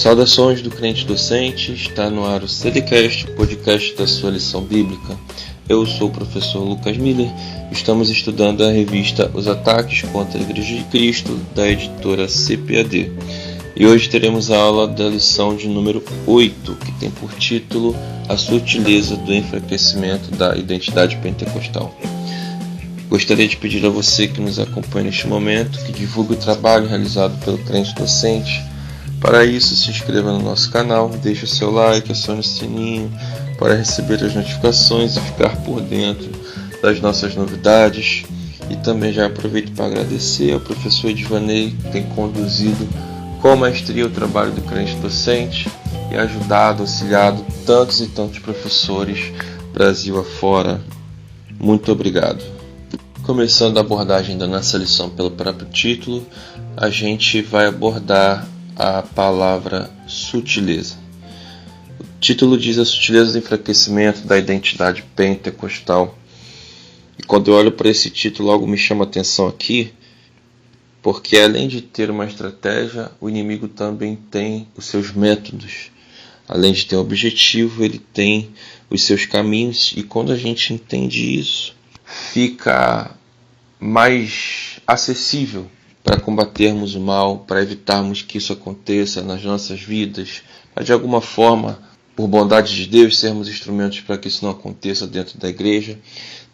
Saudações do crente docente, está no ar o CDcast, podcast da sua lição bíblica. Eu sou o professor Lucas Miller, estamos estudando a revista Os Ataques contra a Igreja de Cristo, da editora CPAD. E hoje teremos a aula da lição de número 8, que tem por título A Sutileza do Enfraquecimento da Identidade Pentecostal. Gostaria de pedir a você que nos acompanha neste momento, que divulgue o trabalho realizado pelo crente docente. Para isso, se inscreva no nosso canal, deixe o seu like, acione o sininho para receber as notificações e ficar por dentro das nossas novidades. E também já aproveito para agradecer ao professor Edvanei, que tem conduzido com maestria o trabalho do crente docente e ajudado, auxiliado tantos e tantos professores Brasil afora. Muito obrigado. Começando a abordagem da nossa lição pelo próprio título, a gente vai abordar a palavra sutileza. O título diz a sutileza do enfraquecimento da identidade pentecostal. E quando eu olho para esse título, algo me chama a atenção aqui, porque além de ter uma estratégia, o inimigo também tem os seus métodos. Além de ter um objetivo, ele tem os seus caminhos, e quando a gente entende isso, fica mais acessível para combatermos o mal, para evitarmos que isso aconteça nas nossas vidas, para de alguma forma, por bondade de Deus, sermos instrumentos para que isso não aconteça dentro da igreja.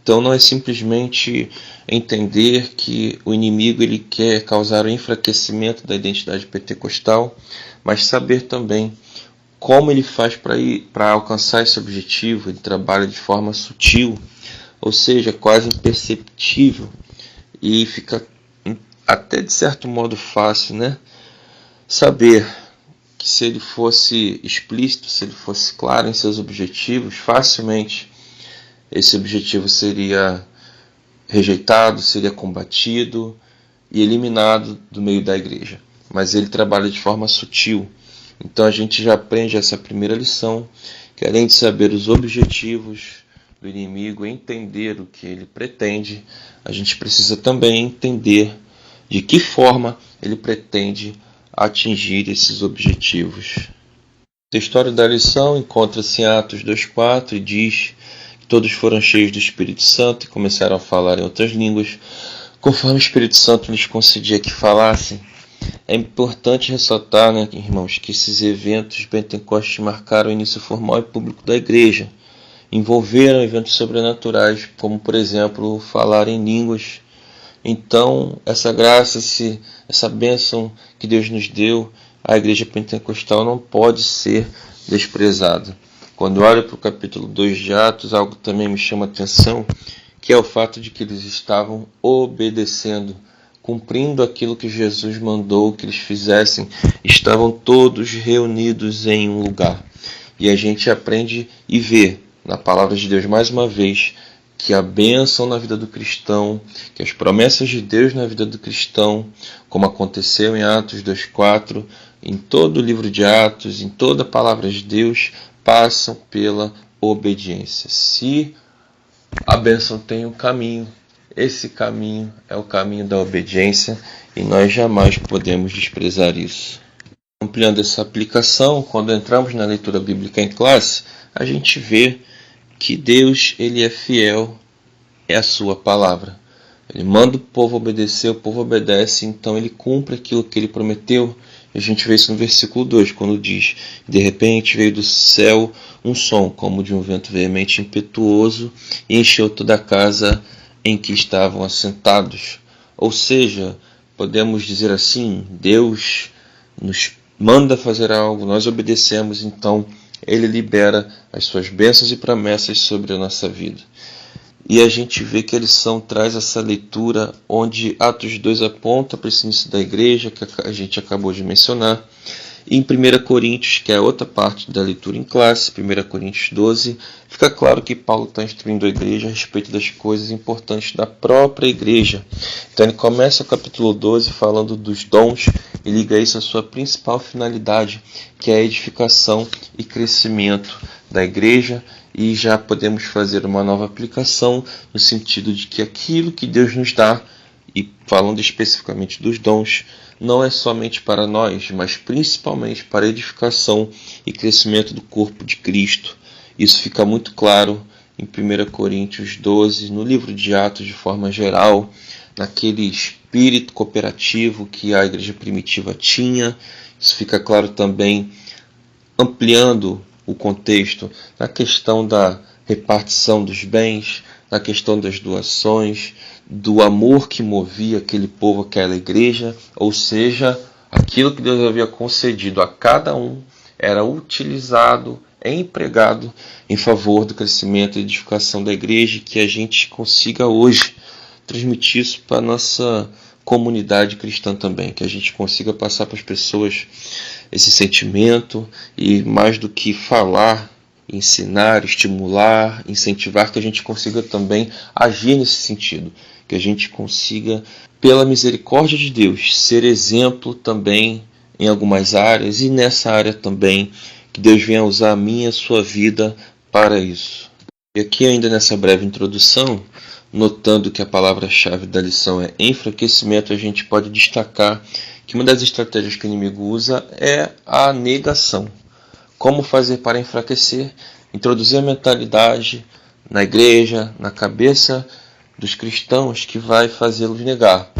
Então não é simplesmente entender que o inimigo ele quer causar o enfraquecimento da identidade pentecostal, mas saber também como ele faz para alcançar esse objetivo. Ele trabalha de forma sutil, ou seja, quase imperceptível, e fica até de certo modo fácil, saber que se ele fosse explícito, se ele fosse claro em seus objetivos, facilmente esse objetivo seria rejeitado, seria combatido e eliminado do meio da igreja. Mas ele trabalha de forma sutil. Então a gente já aprende essa primeira lição, que além de saber os objetivos do inimigo, entender o que ele pretende, a gente precisa também entender de que forma ele pretende atingir esses objetivos. A história da lição encontra-se em Atos 2,4 e diz que todos foram cheios do Espírito Santo e começaram a falar em outras línguas, conforme o Espírito Santo lhes concedia que falassem. É importante ressaltar, irmãos, que esses eventos de Pentecostes marcaram o início formal e público da igreja. Envolveram eventos sobrenaturais, como, por exemplo, falar em línguas. Então, essa graça, essa bênção que Deus nos deu, a igreja pentecostal não pode ser desprezada. Quando olho para o capítulo 2 de Atos, algo também me chama a atenção, que é o fato de que eles estavam obedecendo, cumprindo aquilo que Jesus mandou que eles fizessem. Estavam todos reunidos em um lugar. E a gente aprende e vê na palavra de Deus mais uma vez que a bênção na vida do cristão, que as promessas de Deus na vida do cristão, como aconteceu em Atos 2,4, em todo o livro de Atos, em toda a palavra de Deus, passam pela obediência. Se a bênção tem um caminho, esse caminho é o caminho da obediência e nós jamais podemos desprezar isso. Ampliando essa aplicação, quando entramos na leitura bíblica em classe, a gente vê que Deus ele é fiel à sua palavra. Ele manda o povo obedecer, o povo obedece, então ele cumpre aquilo que ele prometeu. A gente vê isso no versículo 2, quando diz: de repente veio do céu um som, como de um vento veemente e impetuoso, e encheu toda a casa em que estavam assentados. Ou seja, podemos dizer assim, Deus nos manda fazer algo, nós obedecemos, então ele libera as suas bênçãos e promessas sobre a nossa vida. E a gente vê que a lição traz essa leitura onde Atos 2 aponta para esse início da igreja, que a gente acabou de mencionar. E em 1 Coríntios, que é outra parte da leitura em classe, 1 Coríntios 12, fica claro que Paulo está instruindo a igreja a respeito das coisas importantes da própria igreja. Então ele começa o capítulo 12 falando dos dons e liga isso à sua principal finalidade, que é a edificação e crescimento da igreja. E já podemos fazer uma nova aplicação no sentido de que aquilo que Deus nos dá, e falando especificamente dos dons, não é somente para nós, mas principalmente para a edificação e crescimento do corpo de Cristo. Isso fica muito claro em 1 Coríntios 12, no livro de Atos de forma geral, naquele espírito cooperativo que a igreja primitiva tinha. Isso fica claro também, ampliando o contexto, na questão da repartição dos bens, na questão das doações, do amor que movia aquele povo, aquela igreja, ou seja, aquilo que Deus havia concedido a cada um era utilizado, empregado em favor do crescimento e edificação da igreja, e que a gente consiga hoje transmitir isso para a nossa comunidade cristã também, que a gente consiga passar para as pessoas esse sentimento e, mais do que falar, ensinar, estimular, incentivar, que a gente consiga também agir nesse sentido, que a gente consiga, pela misericórdia de Deus, ser exemplo também em algumas áreas, e nessa área também que Deus venha usar a minha e a sua vida para isso. E aqui, ainda nessa breve introdução, notando que a palavra-chave da lição é enfraquecimento, a gente pode destacar que uma das estratégias que o inimigo usa é a negação. Como fazer para enfraquecer? Introduzir a mentalidade na igreja, na cabeça dos cristãos, que vai fazê-los negar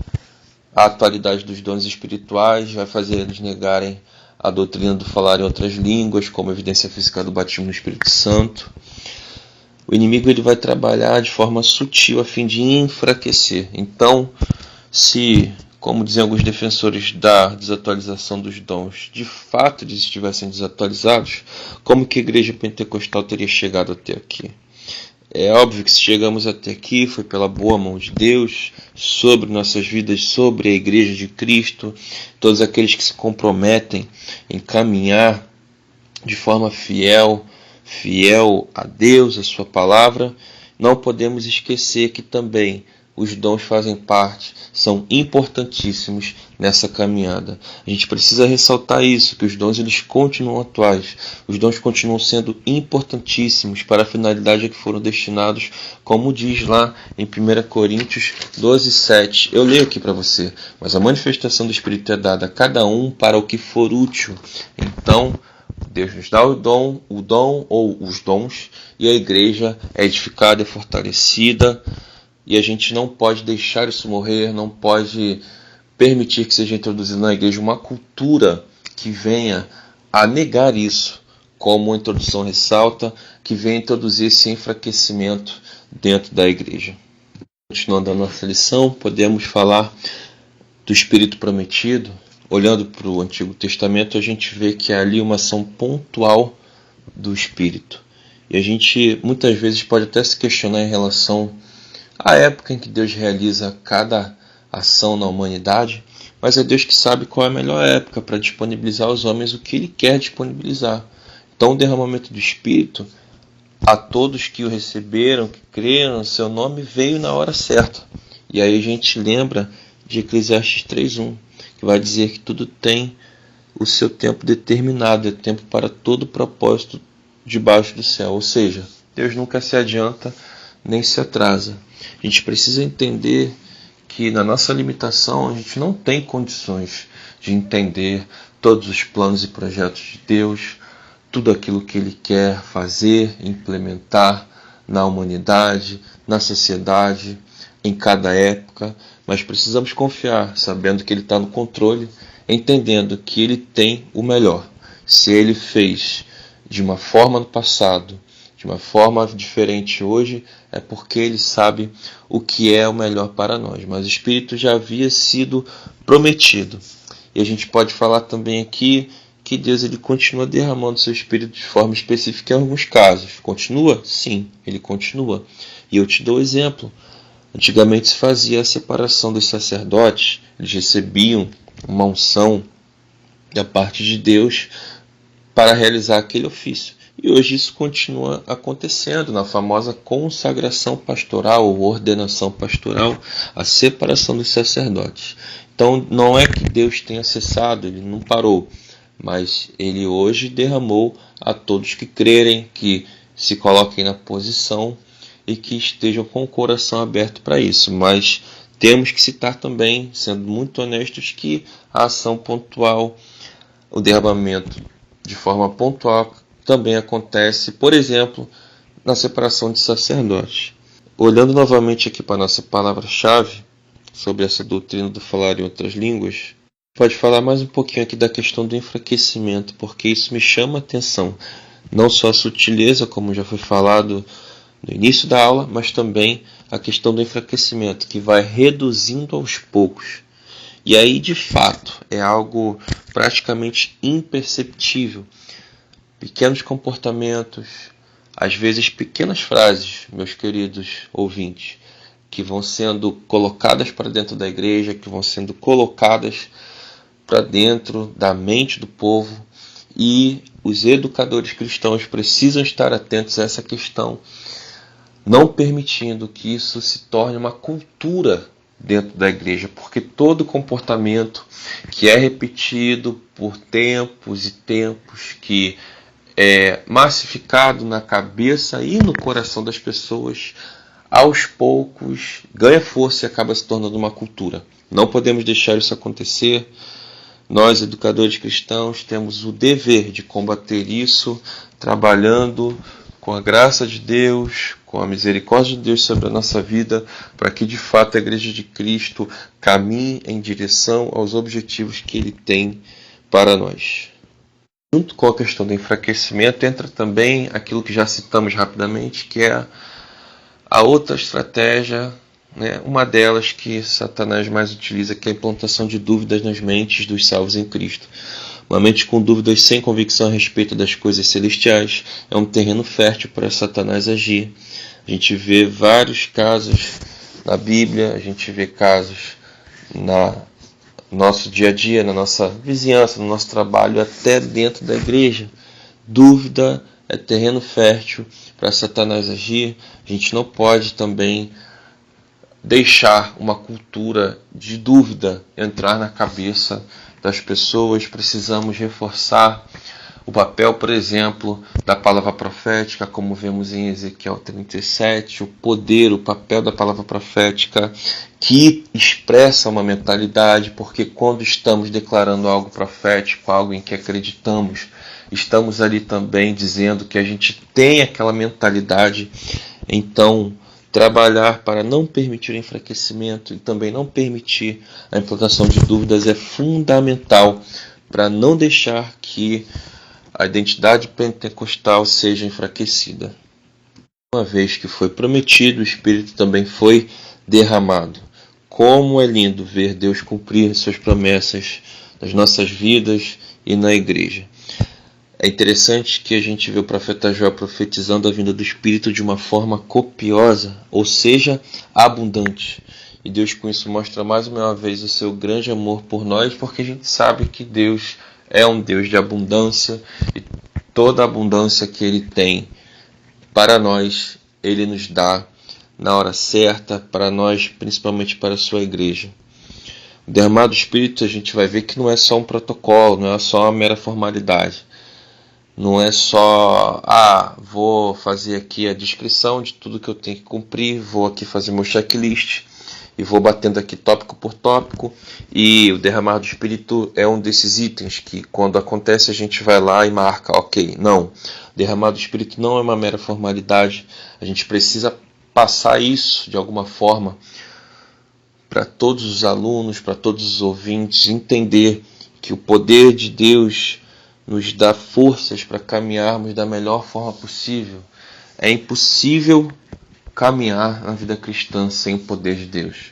a atualidade dos dons espirituais, vai fazer eles negarem a doutrina do falar em outras línguas, como evidência física do batismo no Espírito Santo. O inimigo ele vai trabalhar de forma sutil a fim de enfraquecer. Então, se, como dizem alguns defensores da desatualização dos dons, de fato eles estivessem desatualizados, como que a igreja pentecostal teria chegado até aqui? É óbvio que se chegamos até aqui foi pela boa mão de Deus, sobre nossas vidas, sobre a igreja de Cristo, todos aqueles que se comprometem em caminhar de forma fiel a Deus, a sua palavra. Não podemos esquecer que também os dons fazem parte, são importantíssimos nessa caminhada. A gente precisa ressaltar isso, que os dons eles continuam atuais. Os dons continuam sendo importantíssimos para a finalidade a que foram destinados, como diz lá em 1 Coríntios 12, 7. Eu leio aqui para você. Mas a manifestação do Espírito é dada a cada um para o que for útil. Então, Deus nos dá o dom ou os dons, e a igreja é edificada, é fortalecida, e a gente não pode deixar isso morrer, não pode permitir que seja introduzida na igreja uma cultura que venha a negar isso, como a introdução ressalta, que venha introduzir esse enfraquecimento dentro da igreja. Continuando a nossa lição, podemos falar do Espírito prometido. Olhando para o Antigo Testamento, a gente vê que há ali uma ação pontual do Espírito. E a gente muitas vezes pode até se questionar em relação à época em que Deus realiza cada ação na humanidade, mas é Deus que sabe qual é a melhor época para disponibilizar aos homens o que Ele quer disponibilizar. Então o derramamento do Espírito, a todos que o receberam, que creram no seu nome, veio na hora certa. E aí a gente lembra de Eclesiastes 3:1, que vai dizer que tudo tem o seu tempo determinado, é tempo para todo propósito debaixo do céu. Ou seja, Deus nunca se adianta nem se atrasa. A gente precisa entender que na nossa limitação a gente não tem condições de entender todos os planos e projetos de Deus, tudo aquilo que Ele quer fazer, implementar na humanidade, na sociedade, em cada época, mas precisamos confiar, sabendo que Ele está no controle, entendendo que Ele tem o melhor. Se Ele fez de uma forma no passado, de uma forma diferente hoje, é porque Ele sabe o que é o melhor para nós. Mas o Espírito já havia sido prometido. E a gente pode falar também aqui que Deus ele continua derramando seu Espírito de forma específica em alguns casos. Continua? Sim, Ele continua. E eu te dou um exemplo. Antigamente se fazia a separação dos sacerdotes, eles recebiam uma unção da parte de Deus para realizar aquele ofício. E hoje isso continua acontecendo na famosa consagração pastoral ou ordenação pastoral, a separação dos sacerdotes. Então não é que Deus tenha cessado, Ele não parou, mas Ele hoje derramou a todos que crerem, que se coloquem na posição e que estejam com o coração aberto para isso. Mas temos que citar também, sendo muito honestos, que a ação pontual, o derramamento de forma pontual também acontece, por exemplo, na separação de sacerdotes. Olhando novamente aqui para a nossa palavra-chave, sobre essa doutrina do falar em outras línguas, pode falar mais um pouquinho aqui da questão do enfraquecimento, porque isso me chama a atenção. Não só a sutileza, como já foi falado no início da aula, mas também a questão do enfraquecimento, que vai reduzindo aos poucos. E aí, de fato, é algo praticamente imperceptível. Pequenos comportamentos, às vezes pequenas frases, meus queridos ouvintes, que vão sendo colocadas para dentro da igreja, que vão sendo colocadas para dentro da mente do povo, e os educadores cristãos precisam estar atentos a essa questão, não permitindo que isso se torne uma cultura dentro da igreja, porque todo comportamento que é repetido por tempos e tempos, que é massificado na cabeça e no coração das pessoas, aos poucos ganha força e acaba se tornando uma cultura. Não podemos deixar isso acontecer. Nós, educadores cristãos, temos o dever de combater isso, trabalhando com a graça de Deus, com a misericórdia de Deus sobre a nossa vida, para que de fato a Igreja de Cristo caminhe em direção aos objetivos que Ele tem para nós. Junto com a questão do enfraquecimento, entra também aquilo que já citamos rapidamente, que é a outra estratégia, uma delas que Satanás mais utiliza, que é a implantação de dúvidas nas mentes dos salvos em Cristo. Uma mente com dúvidas sem convicção a respeito das coisas celestiais é um terreno fértil para Satanás agir. A gente vê vários casos na Bíblia, a gente vê casos no nosso dia a dia, na nossa vizinhança, no nosso trabalho, até dentro da igreja. Dúvida é terreno fértil para Satanás agir. A gente não pode também deixar uma cultura de dúvida entrar na cabeça das pessoas. Precisamos reforçar o papel, por exemplo, da palavra profética, como vemos em Ezequiel 37, o poder, o papel da palavra profética que expressa uma mentalidade, porque quando estamos declarando algo profético, algo em que acreditamos, estamos ali também dizendo que a gente tem aquela mentalidade. Então, trabalhar para não permitir o enfraquecimento e também não permitir a implantação de dúvidas é fundamental para não deixar que a identidade pentecostal seja enfraquecida. Uma vez que foi prometido, o Espírito também foi derramado. Como é lindo ver Deus cumprir suas promessas nas nossas vidas e na igreja. É interessante que a gente vê o profeta Joel profetizando a vinda do Espírito de uma forma copiosa, ou seja, abundante. E Deus com isso mostra mais uma vez o seu grande amor por nós, porque a gente sabe que Deus é um Deus de abundância, e toda a abundância que Ele tem para nós, Ele nos dá na hora certa, para nós, principalmente para a sua igreja. O derramado do Espírito, a gente vai ver que não é só um protocolo, não é só uma mera formalidade. Não é só, vou fazer aqui a descrição de tudo que eu tenho que cumprir, vou aqui fazer meu checklist e vou batendo aqui tópico por tópico. E o derramar do Espírito é um desses itens que, quando acontece, a gente vai lá e marca, ok. Não, o derramar do Espírito não é uma mera formalidade. A gente precisa passar isso de alguma forma para todos os alunos, para todos os ouvintes, entender que o poder de Deus nos dá forças para caminharmos da melhor forma possível. É impossível caminhar na vida cristã sem o poder de Deus.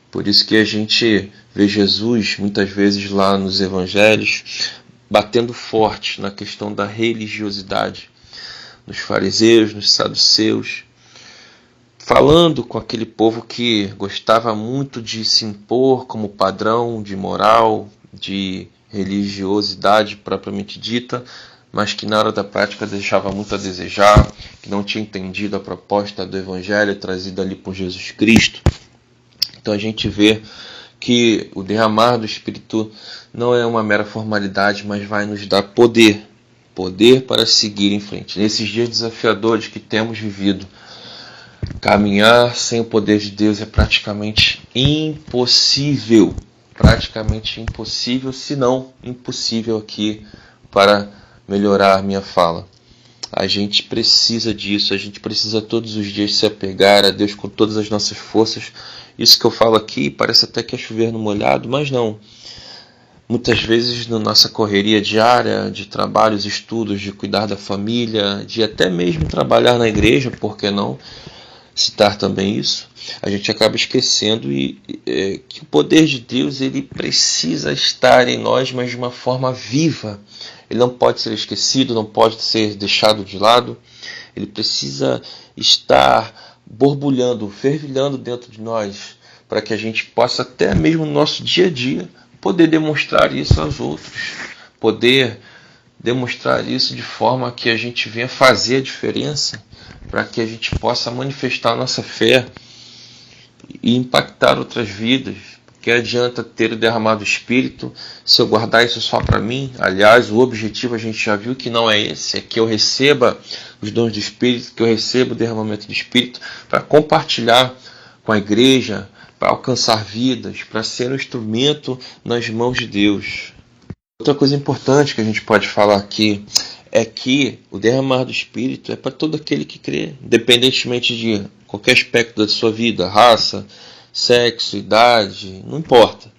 Por isso que a gente vê Jesus, muitas vezes lá nos evangelhos, batendo forte na questão da religiosidade, nos fariseus, nos saduceus, falando com aquele povo que gostava muito de se impor como padrão de moral, de religiosidade propriamente dita, mas que na hora da prática deixava muito a desejar, que não tinha entendido a proposta do Evangelho trazida ali por Jesus Cristo. Então a gente vê que o derramar do Espírito não é uma mera formalidade, mas vai nos dar poder para seguir em frente. Nesses dias desafiadores que temos vivido, caminhar sem o poder de Deus é praticamente impossível, praticamente impossível, se não impossível aqui para melhorar minha fala. A gente precisa disso, a gente precisa todos os dias se apegar a Deus com todas as nossas forças. Isso que eu falo aqui parece até que é chover no molhado, mas não. Muitas vezes na nossa correria diária, de trabalhos, estudos, de cuidar da família, de até mesmo trabalhar na igreja, por que não citar também isso, a gente acaba esquecendo que o poder de Deus ele precisa estar em nós, mas de uma forma viva. Ele não pode ser esquecido, não pode ser deixado de lado. Ele precisa estar borbulhando, fervilhando dentro de nós, para que a gente possa até mesmo no nosso dia a dia poder demonstrar isso aos outros, poder demonstrar isso de forma que a gente venha fazer a diferença, para que a gente possa manifestar a nossa fé e impactar outras vidas. Que adianta ter o derramado Espírito se eu guardar isso só para mim? Aliás, o objetivo a gente já viu que não é esse, é que eu receba os dons do Espírito, que eu receba o derramamento do Espírito para compartilhar com a igreja, para alcançar vidas, para ser um instrumento nas mãos de Deus. Outra coisa importante que a gente pode falar aqui é que o derramar do Espírito é para todo aquele que crê, independentemente de qualquer aspecto da sua vida, raça, sexo, idade, não importa.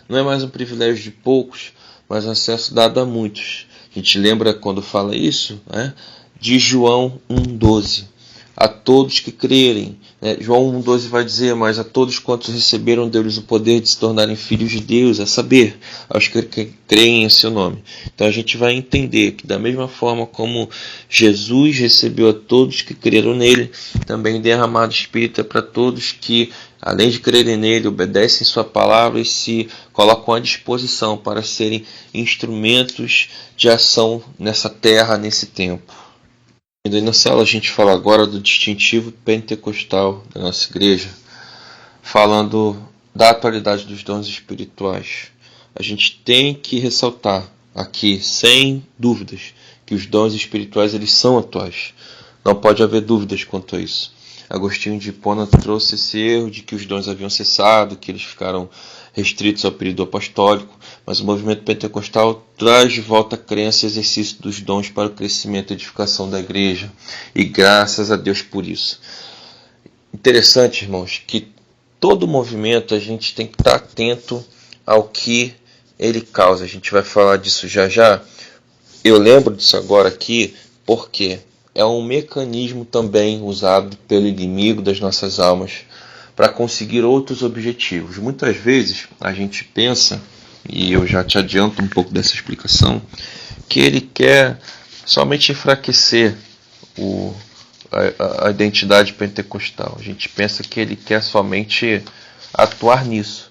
Não é mais um privilégio de poucos, mas um acesso dado a muitos. A gente lembra quando fala isso, né, de João 1,12. A todos que crerem, João 1,12 vai dizer, mas a todos quantos receberam deu-lhes o poder de se tornarem filhos de Deus, a saber, aos que creem em seu nome. Então a gente vai entender que da mesma forma como Jesus recebeu a todos que creram nele, também derramado Espírito é para todos que, além de crerem nele, obedecem sua palavra e se colocam à disposição para serem instrumentos de ação nessa terra, nesse tempo. E nessa aula a gente fala agora do distintivo pentecostal da nossa igreja, falando da atualidade dos dons espirituais. A gente tem que ressaltar aqui, sem dúvidas, que os dons espirituais eles são atuais. Não pode haver dúvidas quanto a isso. Agostinho de Hipona trouxe esse erro de que os dons haviam cessado, que eles ficaram restritos ao período apostólico, mas o movimento pentecostal traz de volta a crença e exercício dos dons para o crescimento e edificação da igreja, e graças a Deus por isso. Interessante, irmãos, que todo movimento a gente tem que estar atento ao que ele causa. A gente vai falar disso já já. Eu lembro disso agora aqui porque é um mecanismo também usado pelo inimigo das nossas almas para conseguir outros objetivos. Muitas vezes a gente pensa, e eu já te adianto um pouco dessa explicação, que ele quer somente enfraquecer a identidade pentecostal. A gente pensa que ele quer somente atuar nisso.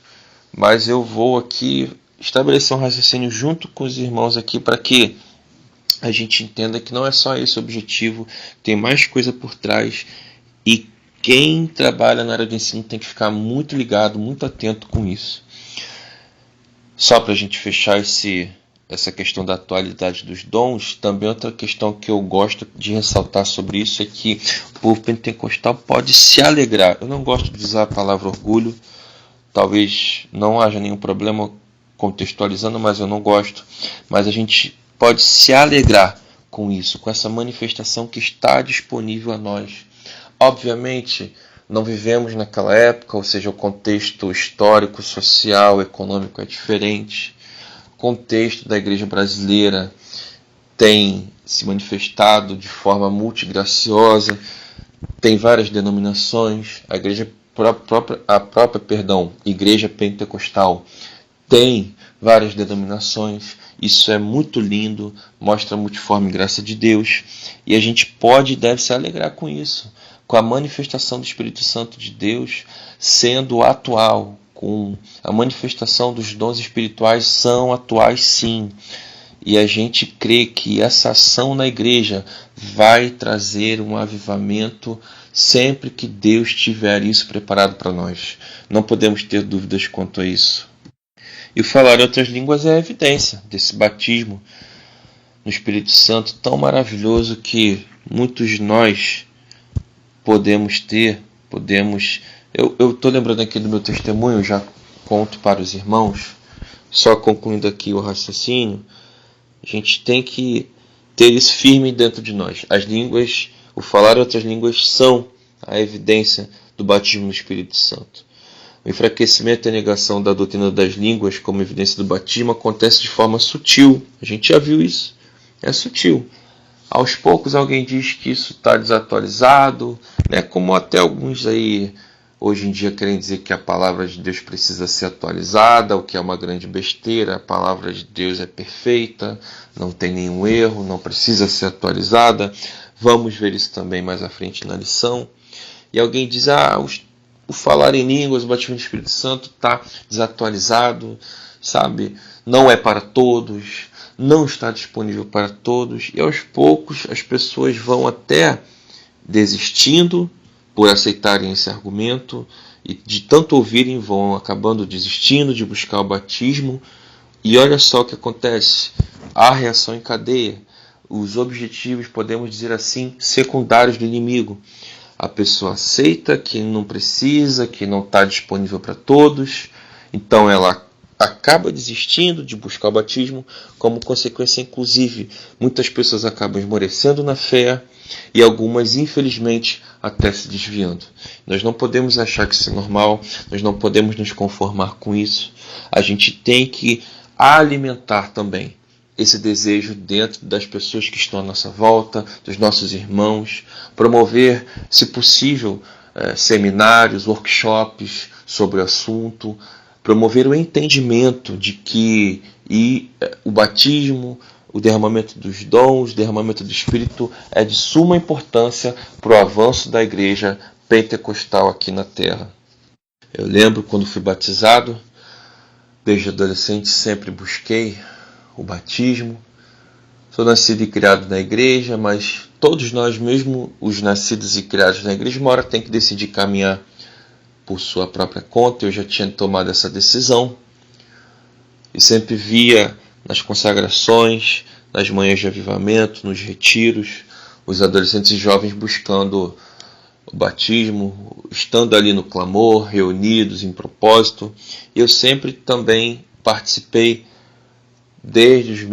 Mas eu vou aqui estabelecer um raciocínio junto com os irmãos aqui para que a gente entenda que não é só esse o objetivo, tem mais coisa por trás e quem trabalha na área de ensino tem que ficar muito ligado, muito atento com isso. Só para a gente fechar essa questão da atualidade dos dons, também outra questão que eu gosto de ressaltar sobre isso é que o povo pentecostal pode se alegrar. Eu não gosto de usar a palavra orgulho, talvez não haja nenhum problema contextualizando, mas eu não gosto. Mas a gente pode se alegrar com isso, com essa manifestação que está disponível a nós. Obviamente, não vivemos naquela época, ou seja, o contexto histórico, social, econômico é diferente. O contexto da igreja brasileira tem se manifestado de forma multigraciosa, tem várias denominações. A própria igreja pentecostal tem várias denominações. Isso é muito lindo, mostra a multiforme graça de Deus. E a gente pode e deve se alegrar com isso, com a manifestação do Espírito Santo de Deus sendo atual, com a manifestação dos dons espirituais são atuais sim. E a gente crê que essa ação na igreja vai trazer um avivamento sempre que Deus tiver isso preparado para nós. Não podemos ter dúvidas quanto a isso. E o falar em outras línguas é a evidência desse batismo no Espírito Santo tão maravilhoso que muitos de nós podemos ter, podemos Eu estou lembrando aqui do meu testemunho, já conto para os irmãos, só concluindo aqui o raciocínio, a gente tem que ter isso firme dentro de nós. As línguas, o falar outras línguas são a evidência do batismo no Espírito Santo. O enfraquecimento e a negação da doutrina das línguas como evidência do batismo acontece de forma sutil. A gente já viu isso. É sutil. Aos poucos alguém diz que isso está desatualizado, né? Como até alguns aí hoje em dia querem dizer que a palavra de Deus precisa ser atualizada, o que é uma grande besteira. A palavra de Deus é perfeita, não tem nenhum erro, não precisa ser atualizada. Vamos ver isso também mais à frente na lição. E alguém diz, o falar em línguas, o batismo do Espírito Santo está desatualizado, sabe? Não é para todos, não está disponível para todos. E aos poucos as pessoas vão até desistindo por aceitarem esse argumento, e de tanto ouvirem vão acabando desistindo de buscar o batismo. E olha só o que acontece, há reação em cadeia. Os objetivos, podemos dizer assim, secundários do inimigo. A pessoa aceita que não precisa, que não está disponível para todos, então ela acaba desistindo de buscar o batismo. Como consequência, inclusive, muitas pessoas acabam esmorecendo na fé e algumas, infelizmente, até se desviando. Nós não podemos achar que isso é normal, nós não podemos nos conformar com isso. A gente tem que alimentar também esse desejo dentro das pessoas que estão à nossa volta, dos nossos irmãos, promover, se possível, seminários, workshops sobre o assunto, promover o entendimento de que o batismo, o derramamento dos dons, o derramamento do Espírito é de suma importância para o avanço da igreja pentecostal aqui na Terra. Eu lembro quando fui batizado, desde adolescente sempre busquei o batismo. Sou nascido e criado na igreja, mas todos nós, mesmo os nascidos e criados na igreja, uma hora tem que decidir caminhar por sua própria conta. Eu já tinha tomado essa decisão e sempre via nas consagrações, nas manhãs de avivamento, nos retiros, os adolescentes e jovens buscando o batismo, estando ali no clamor, reunidos em propósito. Eu sempre também participei desde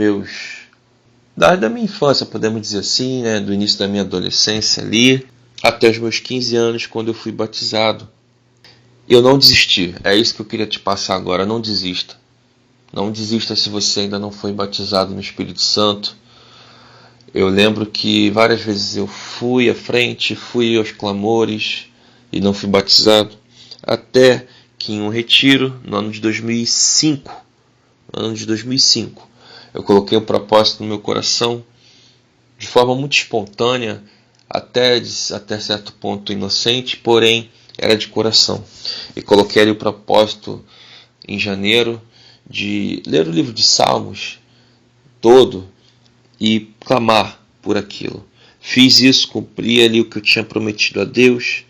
da minha infância, podemos dizer assim, né, do início da minha adolescência ali, até os meus 15 anos, quando eu fui batizado. Eu não desisti, é isso que eu queria te passar agora, não desista. Não desista se você ainda não foi batizado no Espírito Santo. Eu lembro que várias vezes eu fui à frente, fui aos clamores e não fui batizado, até que em um retiro, no ano de 2005, eu coloquei o propósito no meu coração de forma muito espontânea, até certo ponto inocente, porém era de coração. E coloquei ali o propósito em janeiro de ler o livro de Salmos todo e clamar por aquilo. Fiz isso, cumpri ali o que eu tinha prometido a Deus,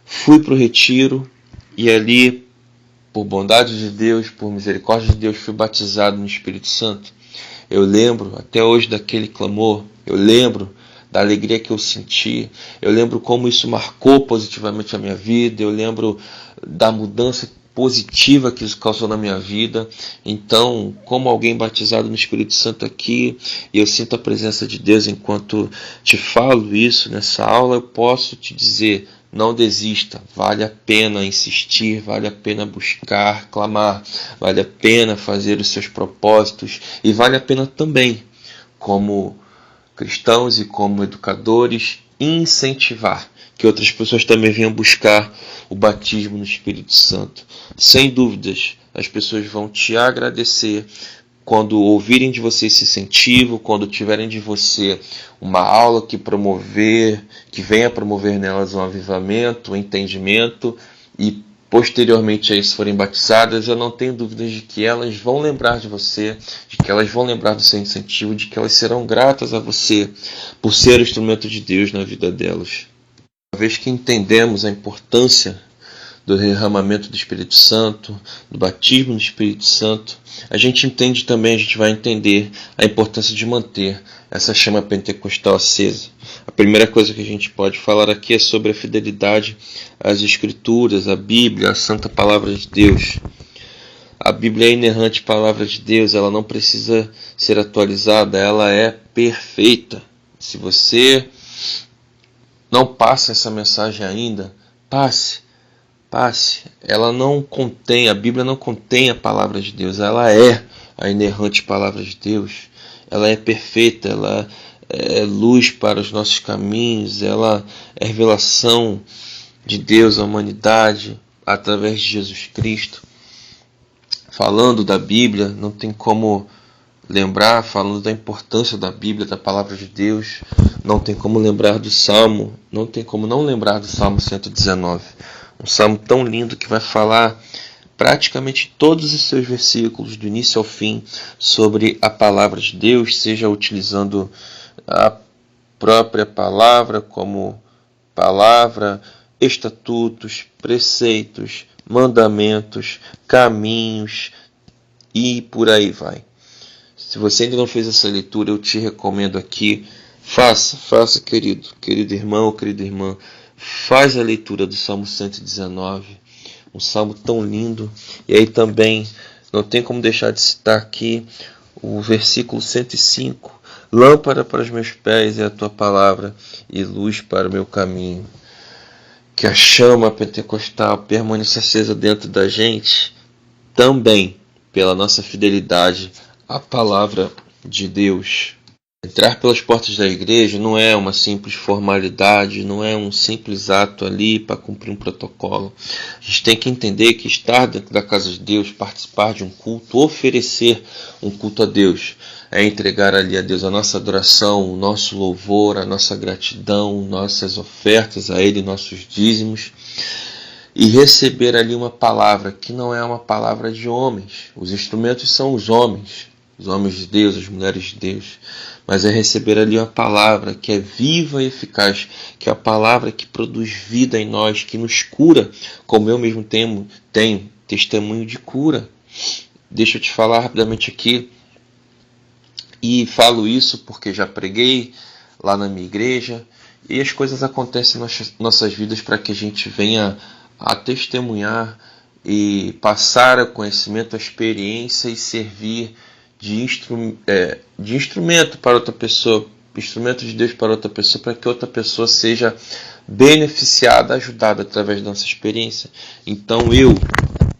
fui para o retiro e ali, por bondade de Deus, por misericórdia de Deus, fui batizado no Espírito Santo. Eu lembro até hoje daquele clamor, eu lembro da alegria que eu senti, eu lembro como isso marcou positivamente a minha vida, eu lembro da mudança positiva que isso causou na minha vida. Então, como alguém batizado no Espírito Santo aqui, e eu sinto a presença de Deus enquanto te falo isso nessa aula, eu posso te dizer: não desista, vale a pena insistir, vale a pena buscar, clamar, vale a pena fazer os seus propósitos e vale a pena também, como cristãos e como educadores, incentivar que outras pessoas também venham buscar o batismo no Espírito Santo. Sem dúvidas, as pessoas vão te agradecer quando ouvirem de você esse incentivo, quando tiverem de você uma aula que venha promover nelas um avivamento, um entendimento, e posteriormente a isso forem batizadas, eu não tenho dúvidas de que elas vão lembrar de você, de que elas vão lembrar do seu incentivo, de que elas serão gratas a você por ser o instrumento de Deus na vida delas. Uma vez que entendemos a importância do derramamento do Espírito Santo, do batismo do Espírito Santo, a gente vai entender a importância de manter essa chama pentecostal acesa. A primeira coisa que a gente pode falar aqui é sobre a fidelidade às Escrituras, à Bíblia, à Santa Palavra de Deus. A Bíblia é a inerrante Palavra de Deus, ela não precisa ser atualizada, ela é perfeita. Se você não passa essa mensagem ainda, passe. A Bíblia não contém a Palavra de Deus, ela é a inerrante Palavra de Deus. Ela é perfeita, ela é luz para os nossos caminhos, ela é revelação de Deus à humanidade através de Jesus Cristo. Falando da Bíblia, não tem como lembrar, falando da importância da Bíblia, da Palavra de Deus, não tem como lembrar do Salmo, não tem como não lembrar do Salmo 119. Um salmo tão lindo que vai falar praticamente todos os seus versículos, do início ao fim, sobre a Palavra de Deus, seja utilizando a própria palavra como palavra, estatutos, preceitos, mandamentos, caminhos e por aí vai. Se você ainda não fez essa leitura, eu te recomendo aqui, faça, querido irmão, querida irmã, faz a leitura do Salmo 119, um salmo tão lindo. E aí também não tem como deixar de citar aqui o versículo 105, lâmpada para os meus pés é a tua palavra e luz para o meu caminho. Que a chama pentecostal permaneça acesa dentro da gente também pela nossa fidelidade à palavra de Deus. Entrar pelas portas da igreja não é uma simples formalidade, não é um simples ato ali para cumprir um protocolo. A gente tem que entender que estar dentro da casa de Deus, participar de um culto, oferecer um culto a Deus, é entregar ali a Deus a nossa adoração, o nosso louvor, a nossa gratidão, nossas ofertas a Ele, nossos dízimos, e receber ali uma palavra que não é uma palavra de homens. Os instrumentos são os homens de Deus, as mulheres de Deus, mas é receber ali uma palavra que é viva e eficaz, que é a palavra que produz vida em nós, que nos cura, como eu mesmo tenho testemunho de cura. Deixa eu te falar rapidamente aqui, e falo isso porque já preguei lá na minha igreja, e as coisas acontecem nas nossas vidas para que a gente venha a testemunhar e passar o conhecimento, a experiência e servir de instrumento para outra pessoa, instrumento de Deus para outra pessoa, para que outra pessoa seja beneficiada, ajudada através da nossa experiência. Então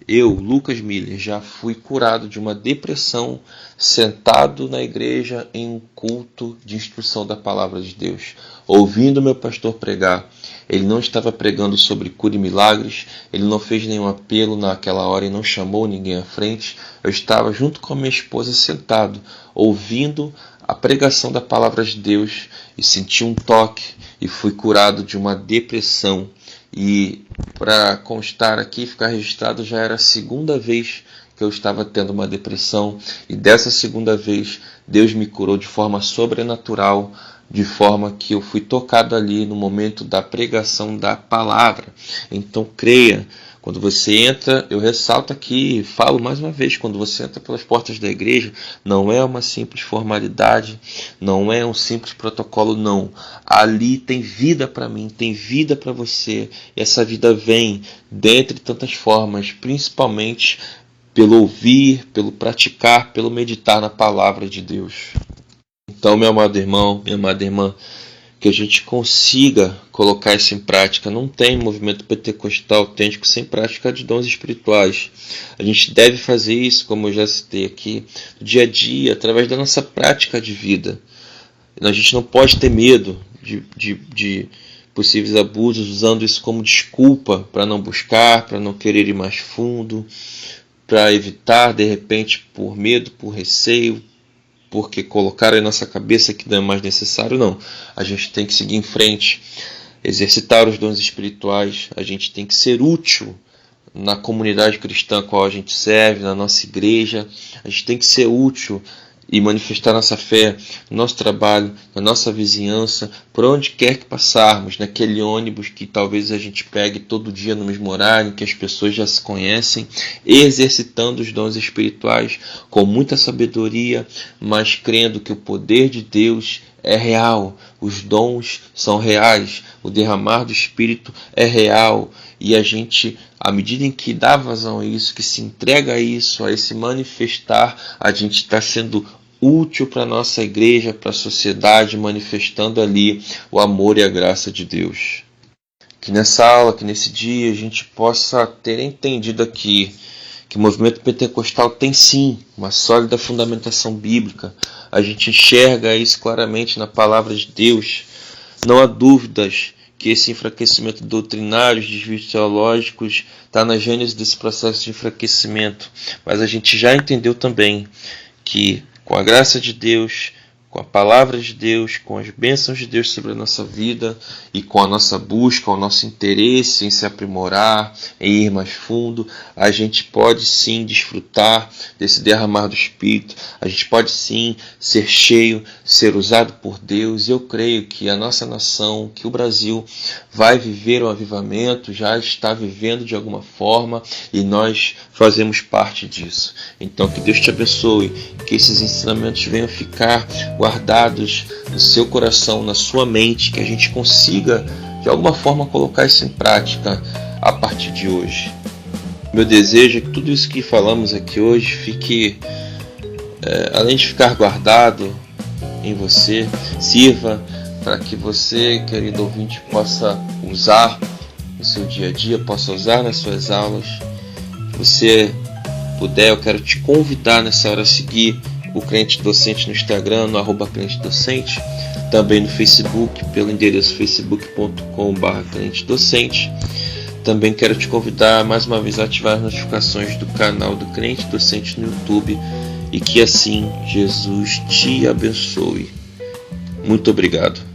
eu, Lucas Miller, já fui curado de uma depressão sentado na igreja em um culto de instrução da palavra de Deus, ouvindo meu pastor pregar. Ele não estava pregando sobre cura e milagres, ele não fez nenhum apelo naquela hora e não chamou ninguém à frente. Eu estava junto com a minha esposa sentado, ouvindo a pregação da palavra de Deus e senti um toque e fui curado de uma depressão. E para constar aqui, ficar registrado, já era a segunda vez que eu estava tendo uma depressão, e dessa segunda vez Deus me curou de forma sobrenatural, de forma que eu fui tocado ali no momento da pregação da palavra. Então creia, quando você entra, eu ressalto aqui, falo mais uma vez, quando você entra pelas portas da igreja, não é uma simples formalidade, não é um simples protocolo, não. Ali tem vida para mim, tem vida para você, e essa vida vem dentre tantas formas, principalmente pelo ouvir, pelo praticar, pelo meditar na palavra de Deus. Então, meu amado irmão, minha amada irmã, que a gente consiga colocar isso em prática. Não tem movimento pentecostal autêntico sem prática de dons espirituais. A gente deve fazer isso, como eu já citei aqui, no dia a dia, através da nossa prática de vida. A gente não pode ter medo de possíveis abusos, usando isso como desculpa para não buscar, para não querer ir mais fundo, para evitar, de repente, por medo, por receio, porque colocaram em nossa cabeça que não é mais necessário. Não, a gente tem que seguir em frente, exercitar os dons espirituais, a gente tem que ser útil na comunidade cristã a qual a gente serve, na nossa igreja, a gente tem que ser útil e manifestar nossa fé no nosso trabalho, na nossa vizinhança, por onde quer que passarmos, naquele ônibus que talvez a gente pegue todo dia no mesmo horário, que as pessoas já se conhecem, exercitando os dons espirituais com muita sabedoria, mas crendo que o poder de Deus é real, os dons são reais, o derramar do Espírito é real, e a gente, à medida em que dá vazão a isso, que se entrega a isso, a esse manifestar, a gente está sendo útil para a nossa igreja, para a sociedade, manifestando ali o amor e a graça de Deus. Que nessa aula, que nesse dia, a gente possa ter entendido aqui que o movimento pentecostal tem sim uma sólida fundamentação bíblica. A gente enxerga isso claramente na palavra de Deus. Não há dúvidas que esse enfraquecimento doutrinário, os desvios teológicos, está na gênese desse processo de enfraquecimento. Mas a gente já entendeu também que, com a graça de Deus, com a palavra de Deus, com as bênçãos de Deus sobre a nossa vida e com a nossa busca, o nosso interesse em se aprimorar, em ir mais fundo, a gente pode sim desfrutar desse derramar do Espírito, a gente pode sim ser cheio, ser usado por Deus. E eu creio que a nossa nação, que o Brasil vai viver um avivamento, já está vivendo de alguma forma e nós fazemos parte disso. Então que Deus te abençoe, que esses ensinamentos venham ficar guardados no seu coração, na sua mente, que a gente consiga de alguma forma colocar isso em prática a partir de hoje. Meu desejo é que tudo isso que falamos aqui hoje fique, além de ficar guardado em você, sirva para que você, querido ouvinte, possa usar no seu dia a dia, possa usar nas suas aulas. Se você puder, eu quero te convidar nessa hora a seguir o Crente Docente no Instagram, no @crentedocente, também no Facebook, pelo endereço facebook.com/crentedocente. Também quero te convidar mais uma vez a ativar as notificações do canal do Crente Docente no YouTube, e que assim Jesus te abençoe. Muito obrigado.